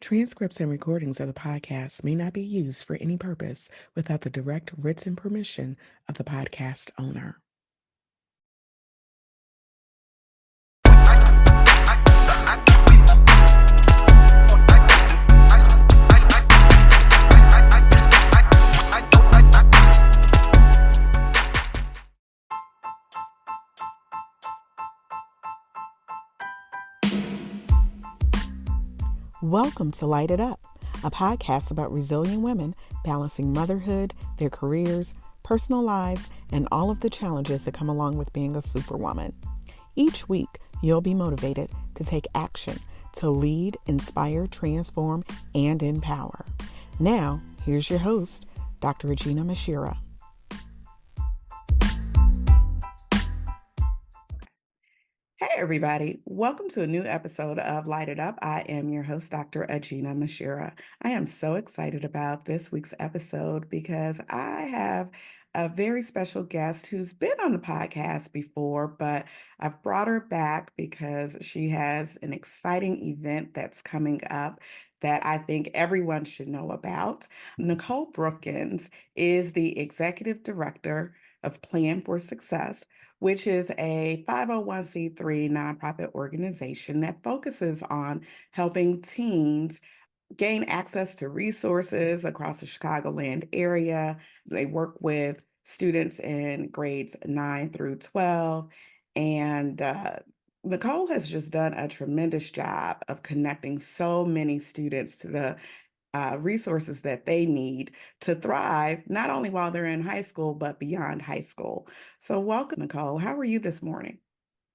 Transcripts and recordings of the podcast may not be used for any purpose without the direct written permission of the podcast owner. Welcome to LITE It Up, a podcast about resilient women balancing motherhood, their careers, personal lives, and all of the challenges that come along with being a superwoman. Each week, you'll be motivated to take action to lead, inspire, transform, and empower. Now, here's your host, Dr. Aginah Musherah. Hey, everybody. Welcome to a new episode of LITE It Up. I am your host, Dr. Aginah Musherah. I am so excited about this week's episode because I have a very special guest who's been on the podcast before, but I've brought her back because she has an exciting event that's coming up that I think everyone should know about. Nicole Brookens is the Executive Director of Plan for Success, which is a 501c3 nonprofit organization that focuses on helping teens gain access to resources across the Chicagoland area. They work with students in grades 9 through 12. And Nicole has just done a tremendous job of connecting so many students to the resources that they need to thrive, not only while they're in high school, but beyond high school. So welcome, Nicole. How are you this morning?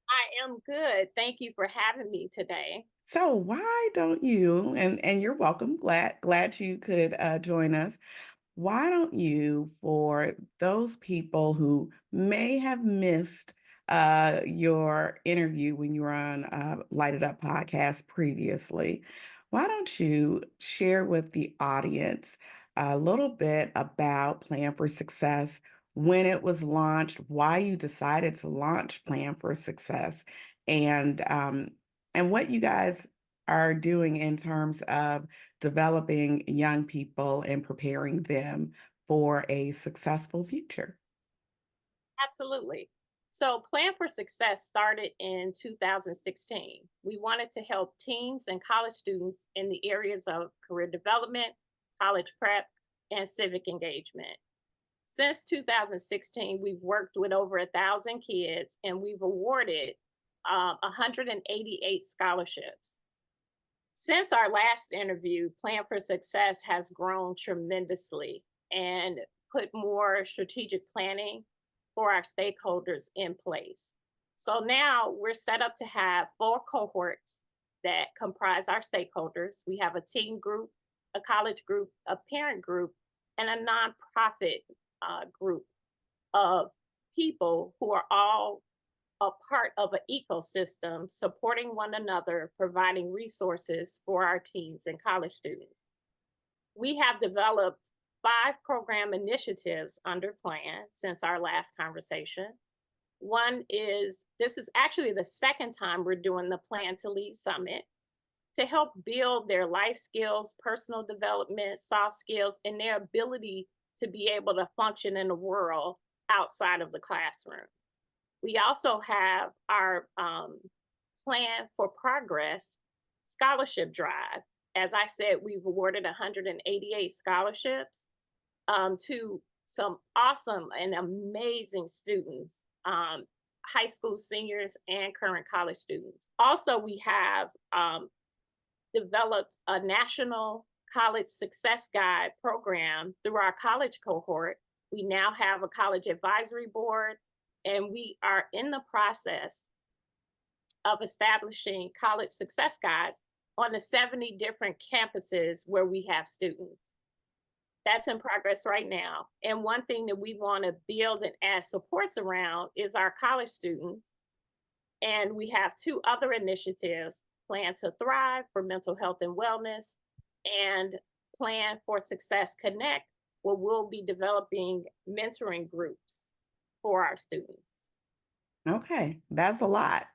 I am good. Thank you for having me today. So why don't you, and you're welcome, glad you could join us. Why don't you, for those people who may have missed your interview when you were on Light It Up podcast previously, why don't you share with the audience a little bit about Plan for Success, when it was launched, why you decided to launch Plan for Success, and what you guys are doing in terms of developing young people and preparing them for a successful future. Absolutely. So, Plan for Success started in 2016. We wanted to help teens and college students in the areas of career development, college prep, and civic engagement. Since 2016, we've worked with over 1,000 kids and we've awarded 188 scholarships. Since our last interview, Plan for Success has grown tremendously and put more strategic planning for our stakeholders in place. So now we're set up to have 4 cohorts that comprise our stakeholders. We have a teen group, a college group, a parent group, and a nonprofit group of people who are all a part of an ecosystem supporting one another, providing resources for our teens and college students. We have developed 5 program initiatives under Plan since our last conversation. This is actually the second time we're doing the Plan2Lead Summit to help build their life skills, personal development, soft skills, and their ability to be able to function in the world outside of the classroom. We also have our Plan for Progress scholarship drive. As I said, we've awarded 188 scholarships to some awesome and amazing students, high school seniors and current college students. Also, we have developed a national college success guide program through our college cohort. We now have a college advisory board, and we are in the process of establishing college success guides on the 70 different campuses where we have students. That's in progress right now. And one thing that we want to build and add supports around is our college students. And we have 2 other initiatives, Plan to Thrive for mental health and wellness, and Plan for Success Connect, where we'll be developing mentoring groups for our students. Okay, that's a lot.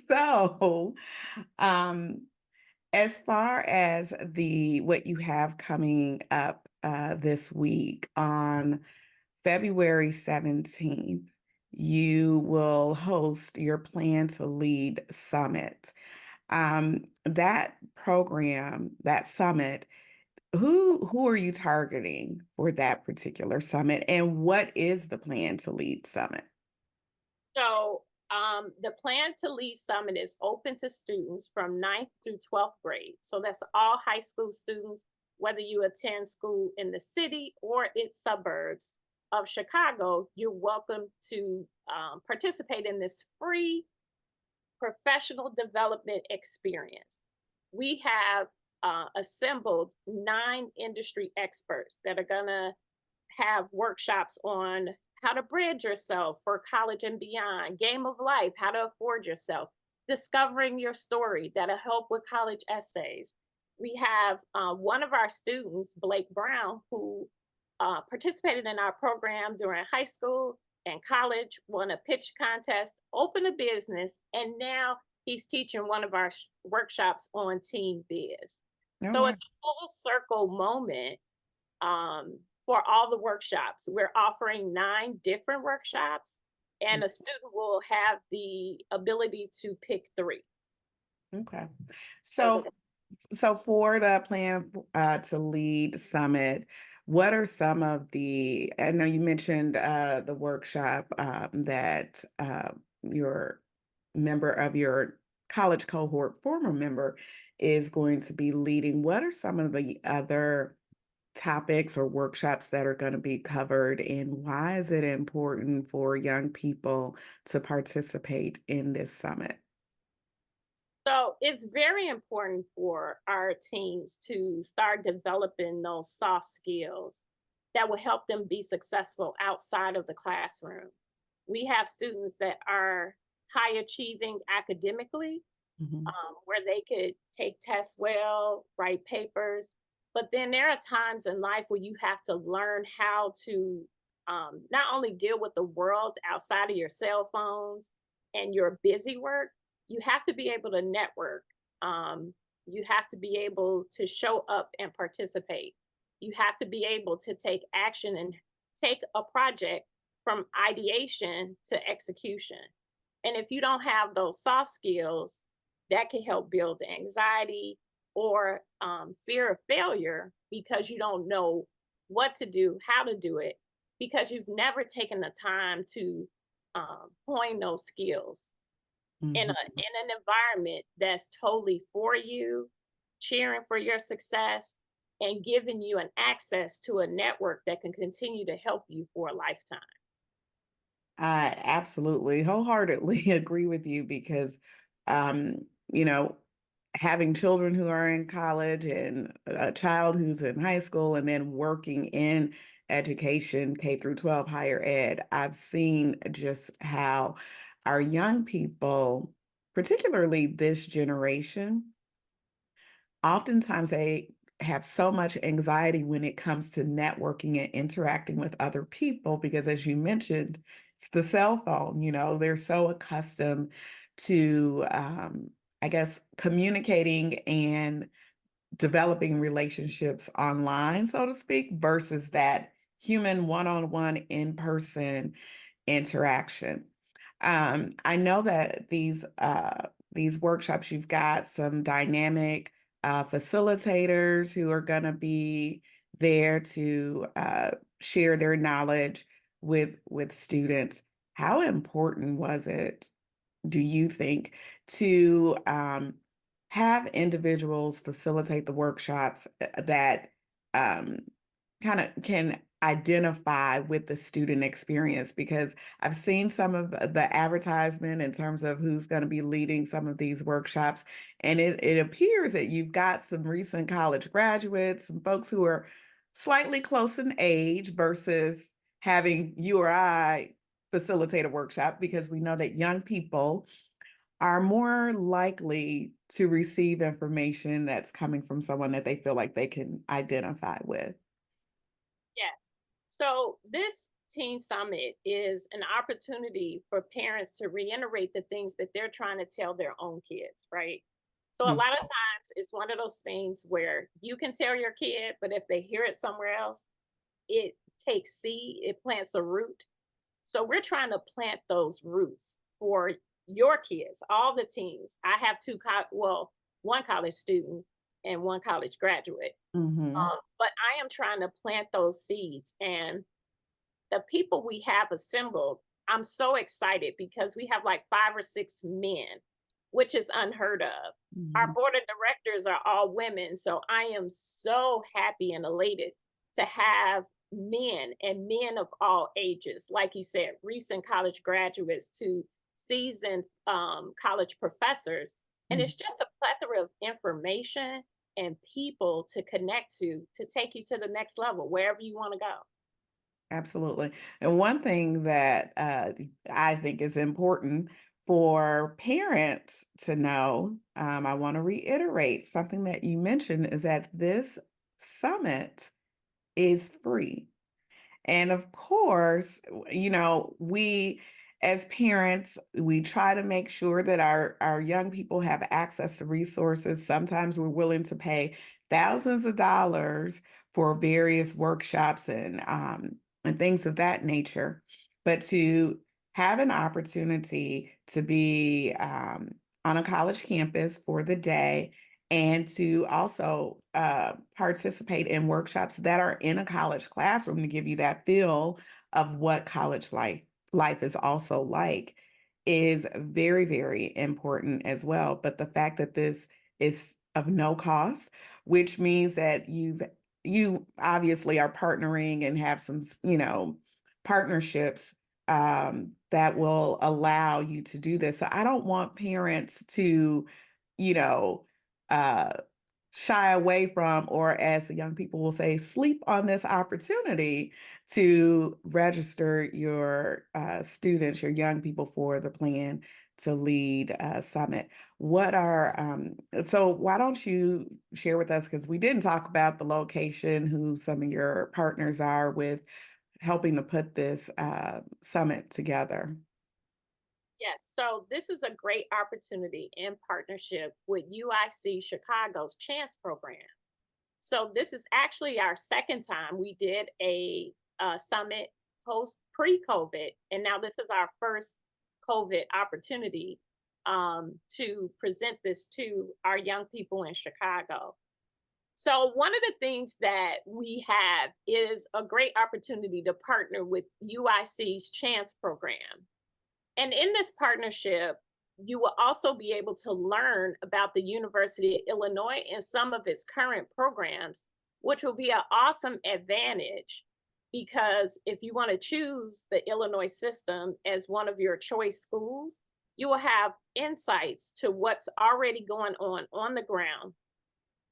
So, um, As far as the what you have coming up this week on February 17th, you will host your Plan to Lead Summit. That program, that summit, who are you targeting for that particular summit, and what is the Plan to Lead Summit? So the Plan to Lead Summit is open to students from ninth through 12th grade. So that's all high school students, whether you attend school in the city or its suburbs of Chicago, you're welcome to participate in this free professional development experience. We have assembled 9 industry experts that are going to have workshops on how to bridge yourself for college and beyond, game of life, how to afford yourself, discovering your story that'll help with college essays. We have one of our students, Blake Brown, who participated in our program during high school and college, won a pitch contest, opened a business, and now he's teaching one of our workshops on Teen Biz. Oh, So wow. it's a full circle moment for all the workshops. We're offering 9 different workshops, and a student will have the ability to pick 3. Okay. So So, so for the Plan to Lead Summit, what are some of I know you mentioned the workshop that your member of your college cohort, former member, is going to be leading. What are some of the other topics or workshops that are going to be covered, and why is it important for young people to participate in this summit? So it's very important for our teens to start developing those soft skills that will help them be successful outside of the classroom. We have students that are high achieving academically, Mhm. where they could take tests well, write papers. But then there are times in life where you have to learn how to not only deal with the world outside of your cell phones and your busy work, you have to be able to network. You have to be able to show up and participate. You have to be able to take action and take a project from ideation to execution. And if you don't have those soft skills, that can help build anxiety or fear of failure because you don't know what to do, how to do it, because you've never taken the time to hone those skills in Mhm. an environment that's totally for you, cheering for your success, and giving you an access to a network that can continue to help you for a lifetime. I absolutely wholeheartedly agree with you because, um, you know, having children who are in college and a child who's in high school and then working in education, K through 12 higher ed, I've seen just how our young people, particularly this generation, oftentimes they have so much anxiety when it comes to networking and interacting with other people because, as you mentioned, it's the cell phone. They're so accustomed to, I guess, communicating and developing relationships online, so to speak, versus that human one-on-one in-person interaction. I know that these workshops, you've got some dynamic facilitators who are going to be there to share their knowledge with students. How important was it, do you think, to have individuals facilitate the workshops that um, kind of can identify with the student experience? Because I've seen some of the advertisement in terms of who's going to be leading some of these workshops, and it appears that you've got some recent college graduates, some folks who are slightly close in age versus having you or I facilitate a workshop, because we know that young people are more likely to receive information that's coming from someone that they feel like they can identify with. Yes. So this Teen Summit is an opportunity for parents to reiterate the things that they're trying to tell their own kids, right? So a Mm. lot of times it's one of those things where you can tell your kid, but if they hear it somewhere else, it takes seed, it plants a root. So we're trying to plant those roots for your kids, all the teens. I have one college student and one college graduate. Mhm. But I am trying to plant those seeds, and the people we have assembled, I'm so excited because we have like 5 or 6 men, which is unheard of. Our Mhm. board of directors are all women. So I am so happy and elated to have men and men of all ages, like you said, recent college graduates to seasoned college professors. And Mhm. it's just a plethora of information and people to connect to take you to the next level, wherever you want to go. Absolutely. And one thing that I think is important for parents to know, I want to reiterate something that you mentioned is that this summit is free. And of course, we as parents, we try to make sure that our young people have access to resources. Sometimes we're willing to pay thousands of dollars for various workshops and things of that nature. But to have an opportunity to be on a college campus for the day and to also participate in workshops that are in a college classroom to give you that feel of what college life is also like is very, very important as well. But the fact that this is of no cost, which means that you obviously are partnering and have some, partnerships that will allow you to do this. So I don't want parents to, you know, uh, shy away from, or as the young people will say, sleep on this opportunity to register your students, your young people for the Plan to Lead Summit. So why don't you share with us, because we didn't talk about the location, who some of your partners are with helping to put this summit together. Yes, so this is a great opportunity in partnership with UIC Chicago's Chance program. So this is actually our second time. We did a summit post pre-COVID, and now this is our first COVID opportunity to present this to our young people in Chicago. So one of the things that we have is a great opportunity to partner with UIC's Chance program. And in this partnership, you will also be able to learn about the University of Illinois and some of its current programs, which will be an awesome advantage because if you want to choose the Illinois system as one of your choice schools, you will have insights to what's already going on the ground.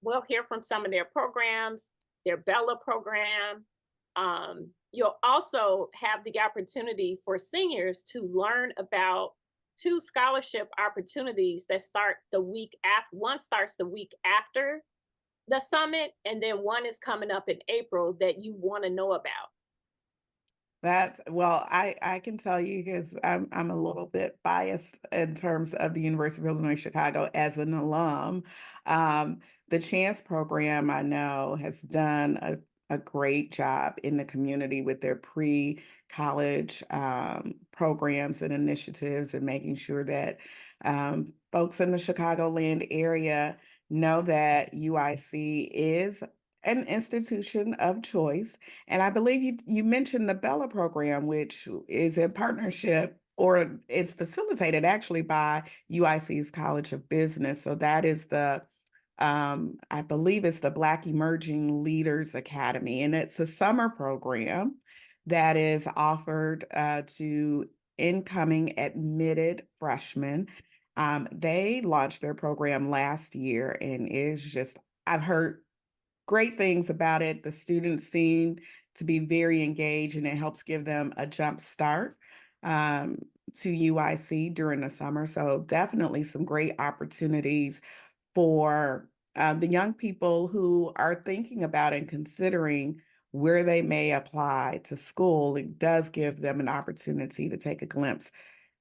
We'll hear from some of their programs, their Bella program. You'll also have the opportunity for seniors to learn about two scholarship opportunities that start the week after. One starts the week after the summit, and then one is coming up in April that you want to know about. I can tell you because I'm a little bit biased in terms of the University of Illinois Chicago as an alum. Um, the Chance program I know has done a great job in the community with their pre-college programs and initiatives and making sure that folks in the Chicagoland area know that UIC is an institution of choice. And I believe you mentioned the Bella program, which is in partnership, or it's facilitated actually by UIC's College of Business. So that is I believe it's the Black Emerging Leaders Academy, and it's a summer program that is offered to incoming admitted freshmen. They launched their program last year, and is just I've heard great things about it. The students seem to be very engaged, and it helps give them a jump start um, to UIC during the summer. So definitely some great opportunities for the young people who are thinking about and considering where they may apply to school. It does give them an opportunity to take a glimpse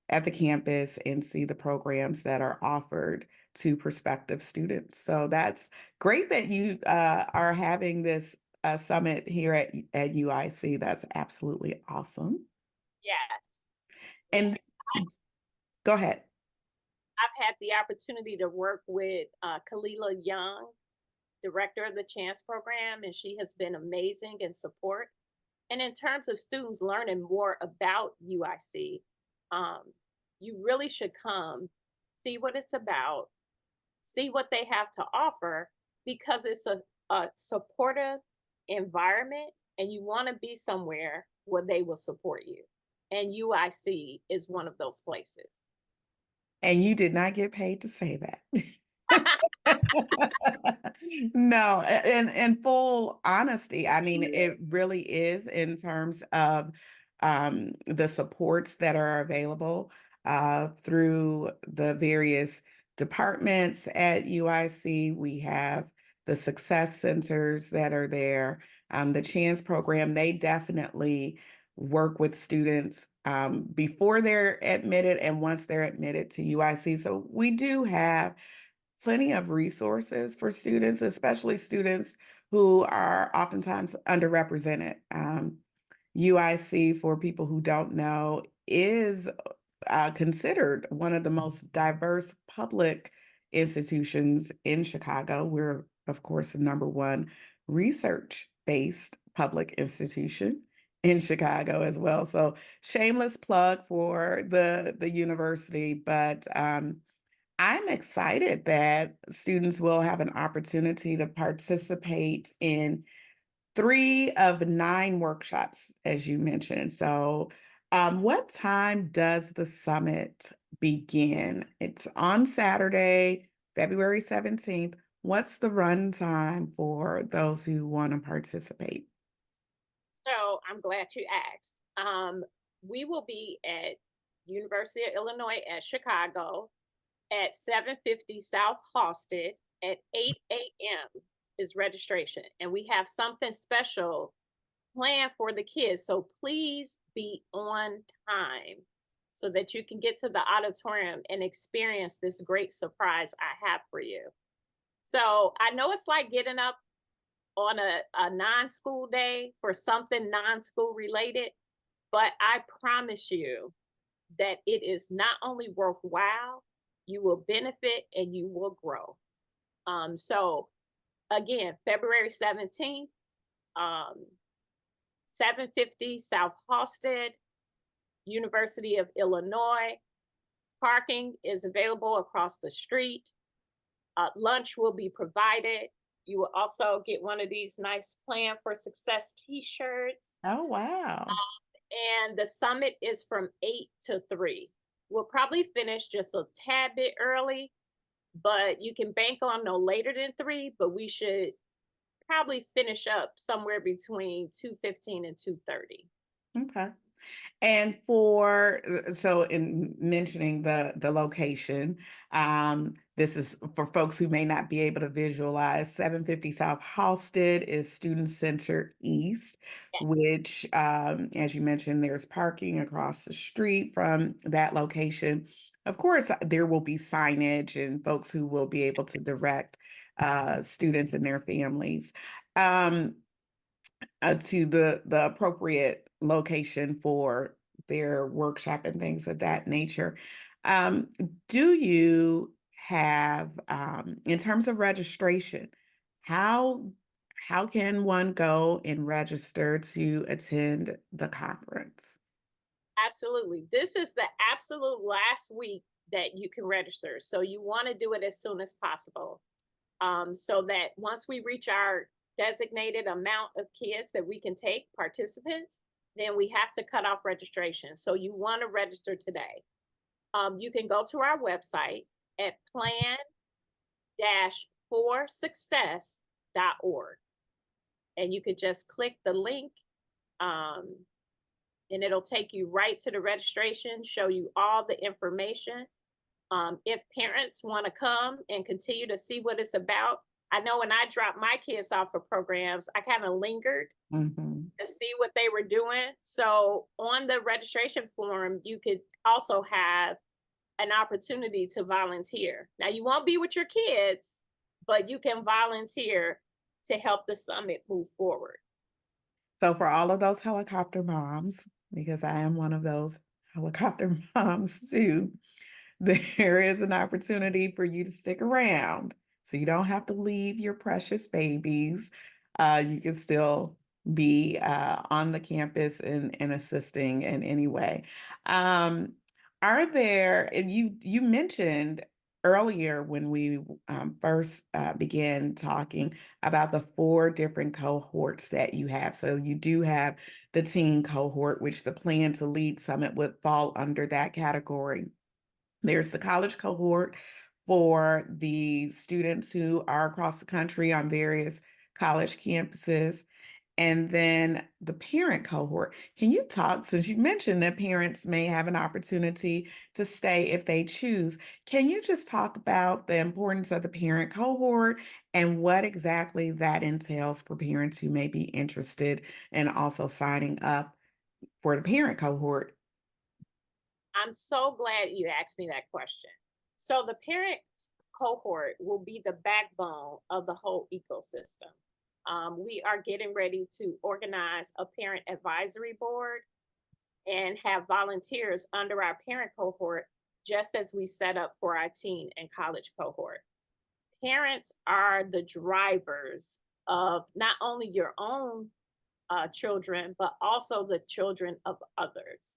at the campus and see the programs that are offered to prospective students. So that's great that you are having this summit here at UIC. That's absolutely awesome. Yes, And yes. go ahead. I've had the opportunity to work with Kalila Young, director of the Chance program, and she has been amazing in support. And in terms of students learning more about UIC, um, you really should come, see what it's about, see what they have to offer, because it's a supportive environment and you want to be somewhere where they will support you. And UIC is one of those places. And you did not get paid to say that. No, in full honesty, I mean, it really is in terms of the supports that are available through the various departments at UIC. We have the success centers that are there. The Chance program, they definitely work with students before they're admitted and once they're admitted to UIC. So we do have plenty of resources for students, especially students who are oftentimes underrepresented. UIC, for people who don't know, is considered one of the most diverse public institutions in Chicago. We're, of course, the number one research-based public institution in Chicago as well. So shameless plug for the university, but I'm excited that students will have an opportunity to participate in 3 of 9 workshops, as you mentioned. So, what time does the summit begin? It's on Saturday, February 17th. What's the run time for those who want to participate? So I'm glad you asked. We will be at University of Illinois at Chicago at 750 South Halsted at 8 a.m. is registration. And we have something special planned for the kids. So please be on time so that you can get to the auditorium and experience this great surprise I have for you. So I know it's like getting up on a non-school day for something non-school related, but I promise you that it is not only worthwhile, you will benefit and you will grow. So again, February 17th, um, 750 South Halsted, University of Illinois. Parking is available across the street. Lunch will be provided. You will also get one of these nice Plan for Success t-shirts. Oh, wow. And the summit is from 8 to 3. We'll probably finish just a tad bit early, but you can bank on no later than 3, but we should probably finish up somewhere between 2:15 and 2:30. Okay. And for so in mentioning the location, this is for folks who may not be able to visualize. 750 South Halsted is Student Center East, which, as you mentioned, there's parking across the street from that location. Of course, there will be signage and folks who will be able to direct students and their families. To the appropriate location for their workshop and things of that nature. Um, do you have, in terms of registration, how how can one go and register to attend the conference? Absolutely. This is the absolute last week that you can register. So you want to do it as soon as possible. So that once we reach our designated amount of kids that we can take, participants, then we have to cut off registration. So you want to register today. You can go to our website at plan-4success.org and you could just click the link, um, and it'll take you right to the registration, show you all the information. If parents want to come and continue to see what it's about, I know when I dropped my kids off for programs, I kind of lingered Mhm. to see what they were doing. So on the registration form, you could also have an opportunity to volunteer. Now, you won't be with your kids, but you can volunteer to help the summit move forward. So for all of those helicopter moms, because I am one of those helicopter moms too, there is an opportunity for you to stick around. So you don't have to leave your precious babies. You can still be on the campus and assisting in any way. Um, are there, and you mentioned earlier when we first began talking about the 4 different cohorts that you have. So you do have the teen cohort, which the Plan2Lead Summit would fall under that category. There's the college cohort for the students who are across the country on various college campuses. And then the parent cohort. Can you talk, since you mentioned that parents may have an opportunity to stay if they choose, can you just talk about the importance of the parent cohort and what exactly that entails for parents who may be interested in also signing up for the parent cohort? I'm so glad you asked me that question. So, the parent cohort will be the backbone of the whole ecosystem. We are getting ready to organize a parent advisory board and have volunteers under our parent cohort, just as we set up for our teen and college cohort. Parents are the drivers of not only your own children, but also the children of others.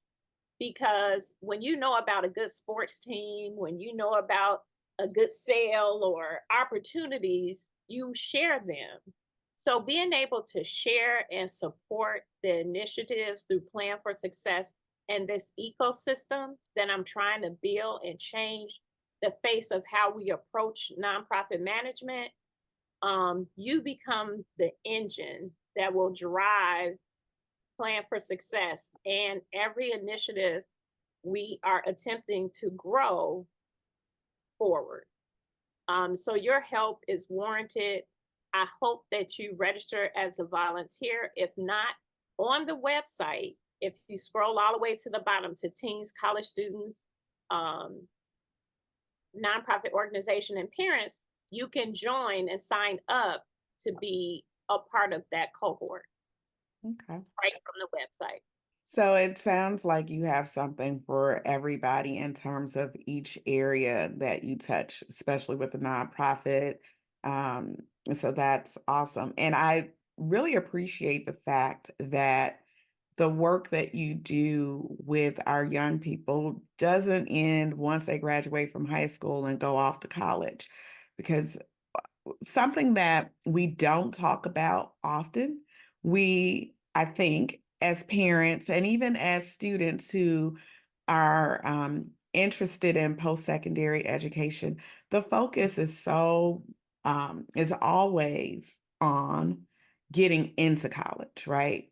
Because when you know about a good sports team, when you know about a good sale or opportunities, you share them. So being able to share and support the initiatives through Plan for Success and this ecosystem that I'm trying to build and change the face of how we approach nonprofit management, you become the engine that will drive Plan for Success and every initiative we are attempting to grow forward. So your help is warranted. I hope that you register as a volunteer. If not, on the website, if you scroll all the way to the bottom to teens, college students, um, nonprofit organization, and parents, you can join and sign up to be a part of that cohort Okay. right from the website. So it sounds like you have something for everybody in terms of each area that you touch, especially with the nonprofit. Um, so that's awesome. And I really appreciate the fact that the work that you do with our young people doesn't end once they graduate from high school and go off to college, because something that we don't talk about often. I think, as parents and even as students who are interested in post-secondary education, the focus is always on getting into college, right?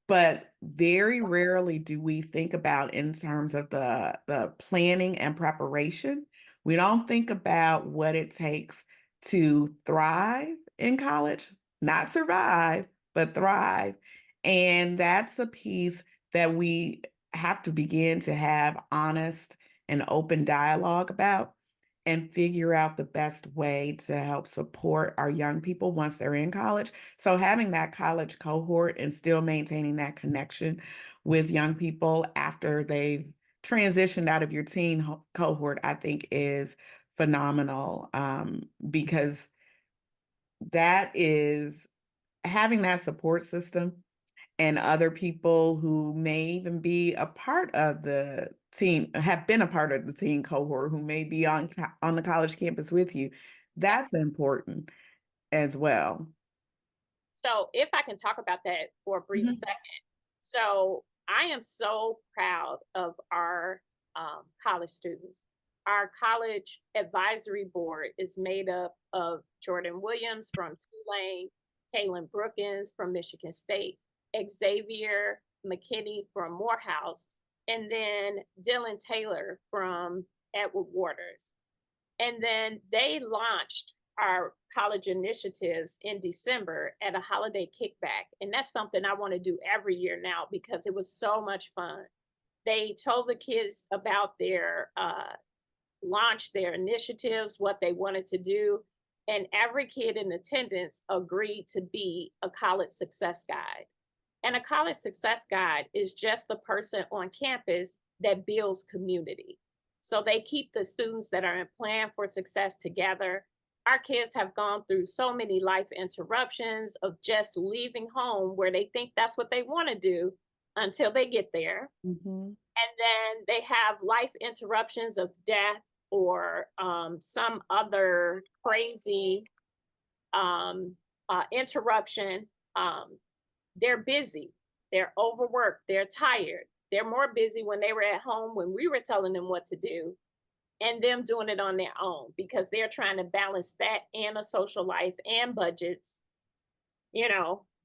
But very rarely do we think about in terms of the planning and preparation. We don't think about what it takes to thrive in college, not survive, but thrive. And that's a piece that we have to begin to have honest and open dialogue about and figure out the best way to help support our young people once they're in college. So having that college cohort and still maintaining that connection with young people after they've transitioned out of your teen cohort, I think is phenomenal, because that is having that support system and other people who may even be a part of the team, have been a part of the teen cohort, who may be on the college campus with you. That's important as well. So if I can talk about that for a brief Mhm. second. So I am so proud of our college students. Our college advisory board is made up of Jordan Williams from Tulane, Nicole Brookens from Michigan State, Xavier McKinney from Morehouse, and then Dylan Taylor from Edward Waters. And then they launched our college initiatives in December at a holiday kickback. And that's something I want to do every year now because it was so much fun. They told the kids about their launch their initiatives, what they wanted to do, and every kid in attendance agreed to be a college success guide. And a college success guide is just the person on campus that builds community. So they keep the students that are in Plan for Success together. Our kids have gone through so many life interruptions of just leaving home where they think that's what they want to do until they get there. Mhm. And then they have life interruptions of death or some other crazy interruption. They're busy, they're overworked, they're tired. They're more busy when they were at home when we were telling them what to do and them doing it on their own because they're trying to balance that and a social life and budgets,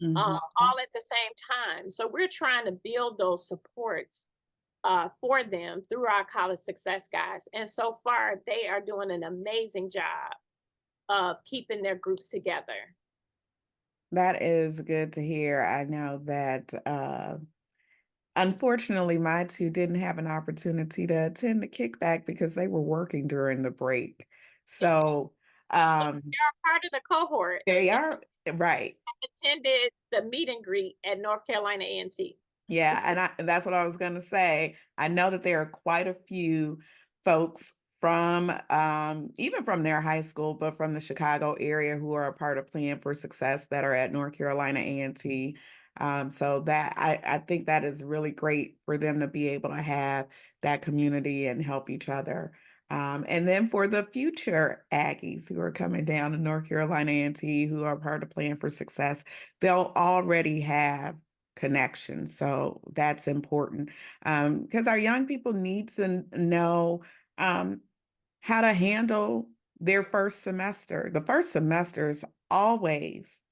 Mhm. all at the same time. So we're trying to build those supports for them through our college success guys. And so far, they are doing an amazing job of keeping their groups together. That is good to hear. I know that unfortunately my two didn't have an opportunity to attend the kickback because they were working during the break. Yeah, So but um they're part of the cohort they and are right. attended the meet and greet at North Carolina A&T. Yeah, and that's what I was gonna say. I know that there are quite a few folks from even from their high school, but from the Chicago area who are a part of Plan for Success that are at North Carolina A&T. So that I think that is really great for them to be able to have that community and help each other. And then for the future Aggies who are coming down to North Carolina A&T who are part of Plan for Success, they'll already have connections. So that's important because our young people need to know how to handle their first semester. The first semester is always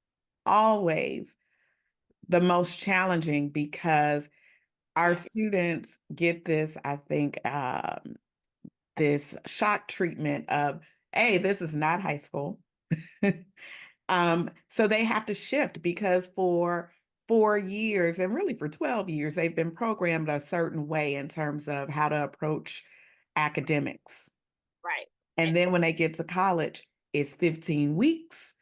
the most challenging because our Yeah, students get this, I think, this shock treatment of, hey, this is not high school. So they have to shift because for 4 years and really for 12 years, they've been programmed a certain way in terms of how to approach academics. right. And And then when they get to college, it's 15 weeks.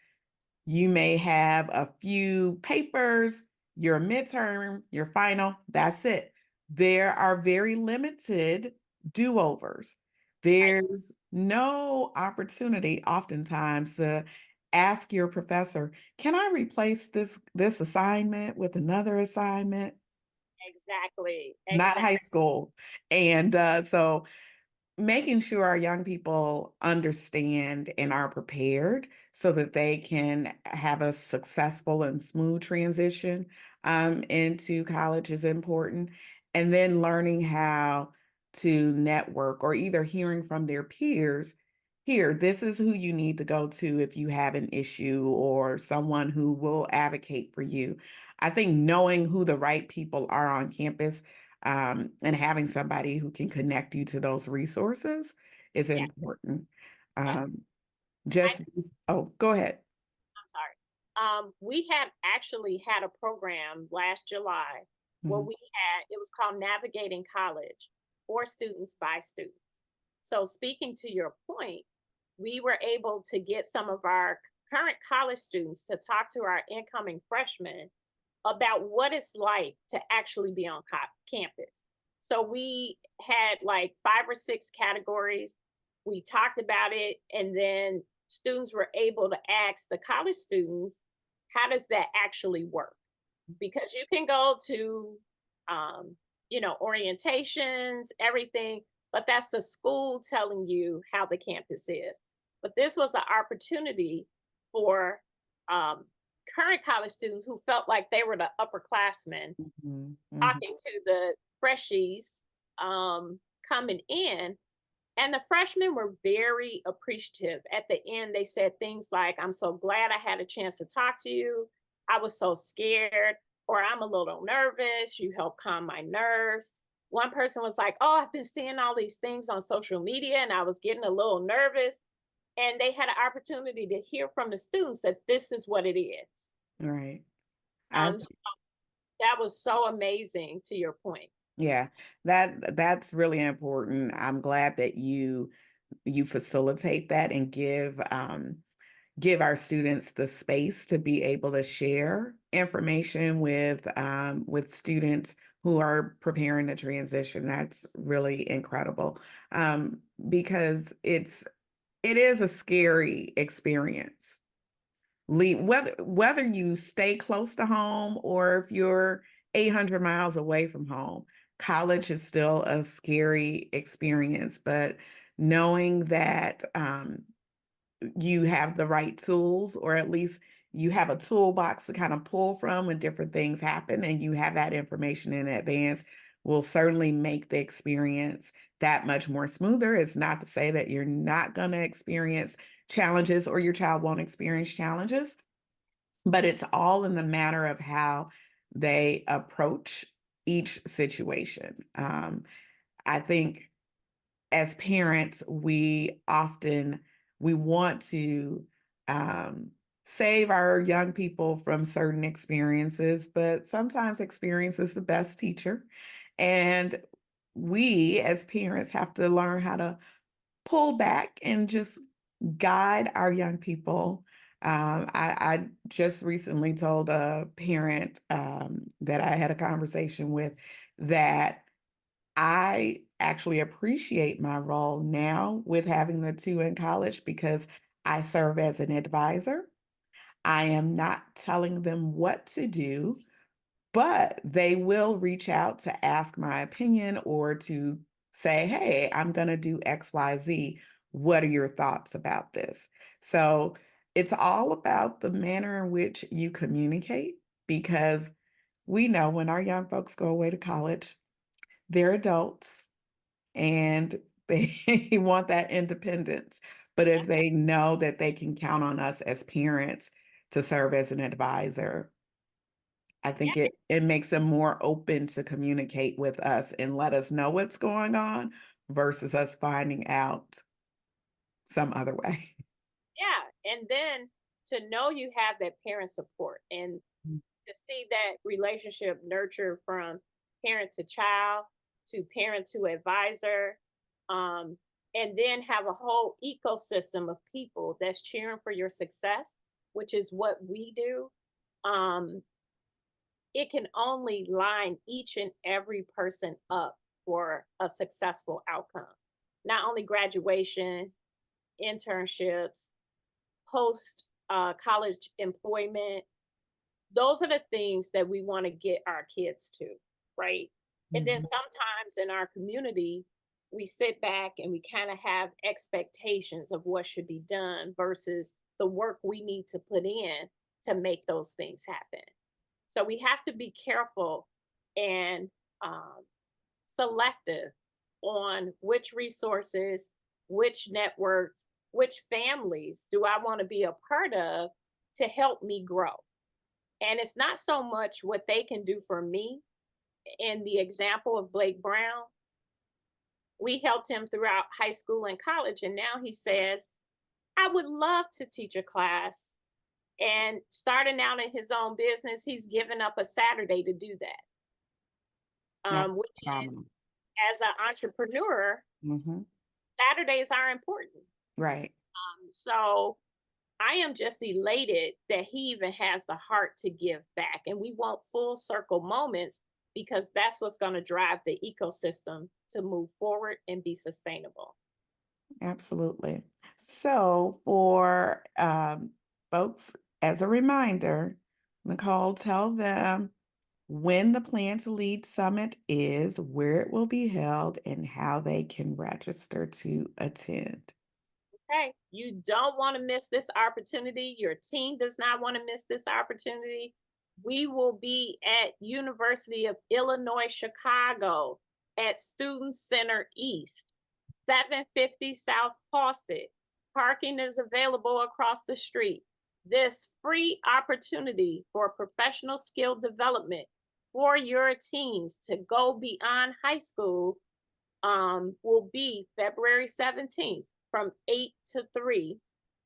You may have a few papers, your midterm, your final, that's it. There are very limited do-overs. right, There's no opportunity oftentimes to ask your professor, can I replace this assignment with another assignment? exactly, Not high exactly. school. And so making sure our young people understand and are prepared so that they can have a successful and smooth transition into college is important. And then learning how to network or either hearing from their peers, here, this is who you need to go to if you have an issue or someone who will advocate for you. I think knowing who the right people are on campus and having somebody who can connect you to those resources is Yeah, important. and Um, I just, oh, go ahead. I'm sorry. We had actually had a program last July where Mhm. we had it was called Navigating College for students by students. So speaking to your point, we were able to get some of our current college students to talk to our incoming freshmen about what it's like to actually be on campus. So we had like 5 or 6 categories. We talked about it, and then students were able to ask the college students, how does that actually work? Because you can go to, um, orientations, everything, but that's the school telling you how the campus is. But this was an opportunity for um, current college students who felt like they were the upperclassmen Mhm, mhm. talking to the freshies coming in. And the freshmen were very appreciative. At the end, they said things like, I'm so glad I had a chance to talk to you. I was so scared, or I'm a little nervous. You helped calm my nerves. One person was like, oh, I've been seeing all these things on social media and I was getting a little nervous. And they had an opportunity to hear from the students that this is what it is. Right. I So that was so amazing to your point. Yeah, that's really important. I'm glad that you facilitate that and give our students the space to be able to share information with students who are preparing to transition. That's really incredible, because it is a scary experience. Whether you stay close to home or if you're 800 miles away from home, college is still a scary experience. But knowing that you have the right tools, or at least you have a toolbox to kind of pull from when different things happen, and you have that information in advance, will certainly make the experience that much more smoother. It's not to say that you're not going to experience challenges or your child won't experience challenges, but it's all in the matter of how they approach each situation. I think as parents, we want to save our young people from certain experiences, but sometimes experience is the best teacher. And we as parents have to learn how to pull back and just guide our young people. I just recently told a parent that I had a conversation with that I actually appreciate my role now with having the two in college because I serve as an advisor. I am not telling them what to do, but they will reach out to ask my opinion or to say, hey, I'm going to do XYZ. What are your thoughts about this? So it's all about the manner in which you communicate, because we know when our young folks go away to college, they're adults and they want that independence. But Yeah, if they know that they can count on us as parents to serve as an advisor, I yeah, think it makes them more open to communicate with us and let us know what's going on versus us finding out some other way. yeah. And then to know you have that parent support and to see that relationship nurture from parent to child to parent to advisor, um, and then have a whole ecosystem of people that's cheering for your success, which is what we do. Um, it can only line each and every person up for a successful outcome. Not only graduation, internships, post college employment, those are the things that we want to get our kids to, right? And then Mhm. sometimes in our community, we sit back and we kind of have expectations of what should be done versus the work we need to put in to make those things happen. So we have to be careful and um, selective on which resources, which networks, which families do I want to be a part of to help me grow. And it's not so much what they can do for me. In the example of Blake Brown, we helped him throughout high school and college. And now he says, I would love to teach a class. And starting out in his own business, he's given up a Saturday to do that. That's Which is, phenomenal. as an entrepreneur, Hmm. Saturdays are important. Right. So I am just elated that he even has the heart to give back. And we want full circle moments because that's what's going to drive the ecosystem to move forward and be sustainable. Absolutely. So for folks, as a reminder, Nicole, tell them when the Plan to Lead Summit is, where it will be held, and how they can register to attend. Okay. You don't want to miss this opportunity. Your team does not want to miss this opportunity. We will be at University of Illinois, Chicago at Student Center East, 750 South Halsted. Parking is available across the street. This free opportunity for professional skill development for your teens to go beyond high school will be February 17th from 8 to 3.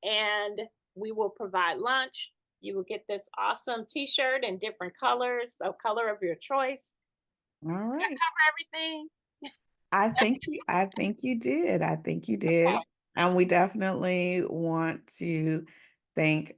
And we will provide lunch. You will get this awesome t shirt in different colors, the color of your choice. All Did I right. cover everything? I think you did. I think you did. Okay. And we definitely want to thank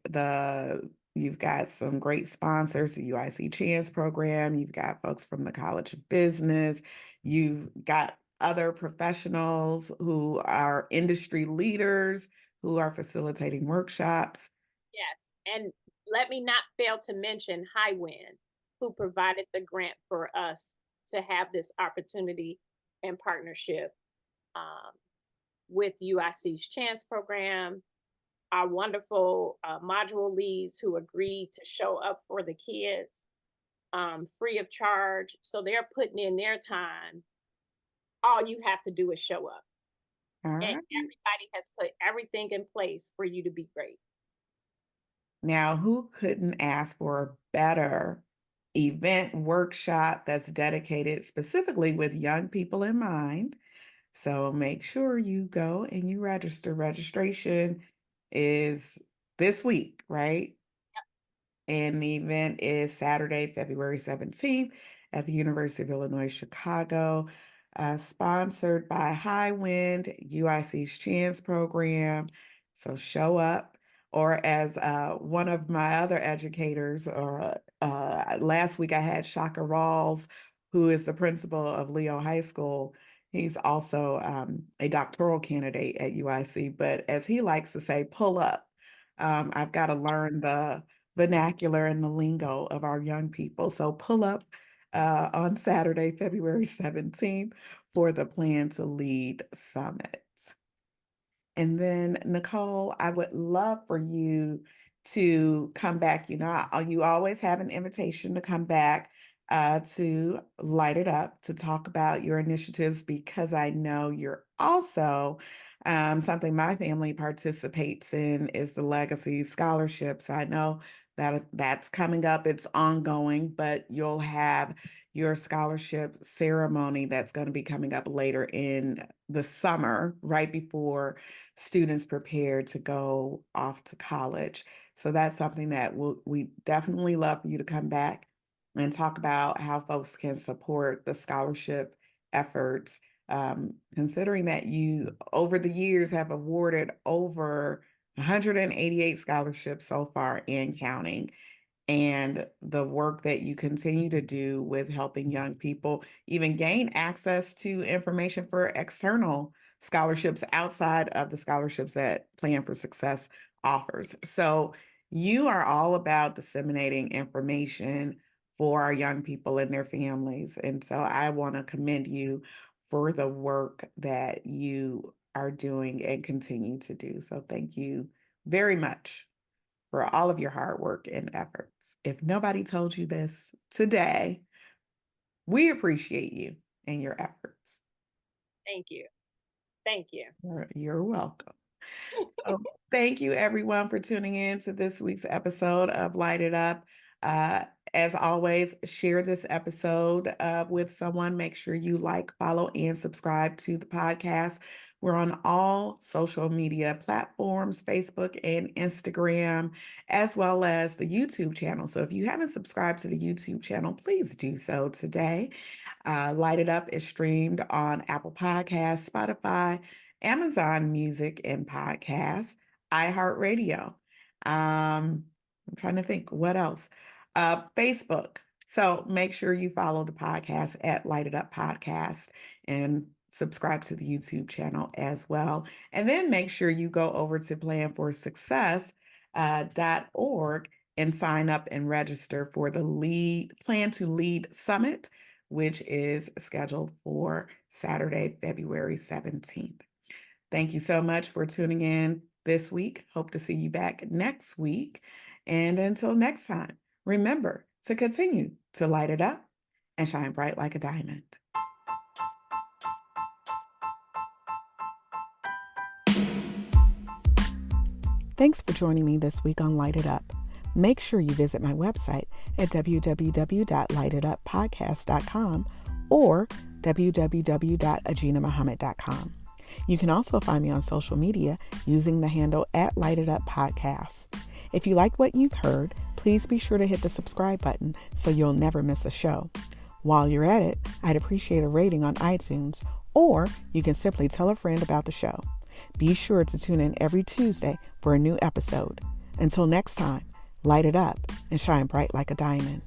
you've got some great sponsors, the UIC Chance program, you've got folks from the College of Business, you've got other professionals who are industry leaders who are facilitating workshops. Yes. And let me not fail to mention Highwind, who provided the grant for us to have this opportunity and partnership um, with UIC's Chance program, our wonderful module leads who agreed to show up for the kids free of charge. So they're putting in their time. All you have to do is show up. All And right. everybody has put everything in place for you to be great. Now, who couldn't ask for a better event workshop that's dedicated specifically with young people in mind? So make sure you go and you register. Registration is this week, right? And the event is Saturday, February 17th at the University of Illinois, Chicago, sponsored by Highwind, UIC's Chance program. So show up. Or as one of my other educators, or last week I had Shaka Rawls, who is the principal of Leo High School. He's also a doctoral candidate at UIC, but as he likes to say, pull up. I've got to learn the vernacular and the lingo of our young people. So pull up on Saturday, February 17th for the Plan2Lead Summit. And then, Nicole, I would love for you to come back. You always have an invitation to come back to Light It Up to talk about your initiatives because I know you're also something my family participates in is the Legacy Scholarship. So I know that that's coming up. It's ongoing, but you'll have your scholarship ceremony that's going to be coming up later in the summer, right before students prepare to go off to college. So that's something that we definitely love for you to come back and talk about how folks can support the scholarship efforts. Considering that you, over the years, have awarded over 188 scholarships so far and counting, and the work that you continue to do with helping young people even gain access to information for external scholarships outside of the scholarships that Plan for Success offers. So you are all about disseminating information for our young people and their families. And so I want to commend you for the work that you are doing and continue to do. So thank you very much for all of your hard work and efforts. If nobody told you this today, we appreciate you and your efforts. Thank you. Thank you. You're welcome. So thank you everyone for tuning in to this week's episode of Light It Up. Uh, as always, share this episode with someone. Make sure you like, follow, and subscribe to the podcast. We're on all social media platforms, Facebook and Instagram, as well as the YouTube channel. So if you haven't subscribed to the YouTube channel, please do so today. Light It Up is streamed on Apple Podcasts, Spotify, Amazon Music and Podcasts, iHeartRadio. I'm trying to think what else. Facebook. So make sure you follow the podcast at Light It Up Podcast and subscribe to the YouTube channel as well. And then make sure you go over to plan4success.org and sign up and register for the Plan2Lead Summit, which is scheduled for Saturday, February 17th. Thank you so much for tuning in this week. Hope to see you back next week. And until next time, remember to continue to light it up and shine bright like a diamond. Thanks for joining me this week on Light It Up. Make sure you visit my website at www.lightituppodcast.com or www.aginahmuhammad.com. You can also find me on social media using the handle at Light It Up Podcasts. If you like what you've heard, please be sure to hit the subscribe button so you'll never miss a show. While you're at it, I'd appreciate a rating on iTunes, or you can simply tell a friend about the show. Be sure to tune in every Tuesday for a new episode. Until next time, light it up and shine bright like a diamond.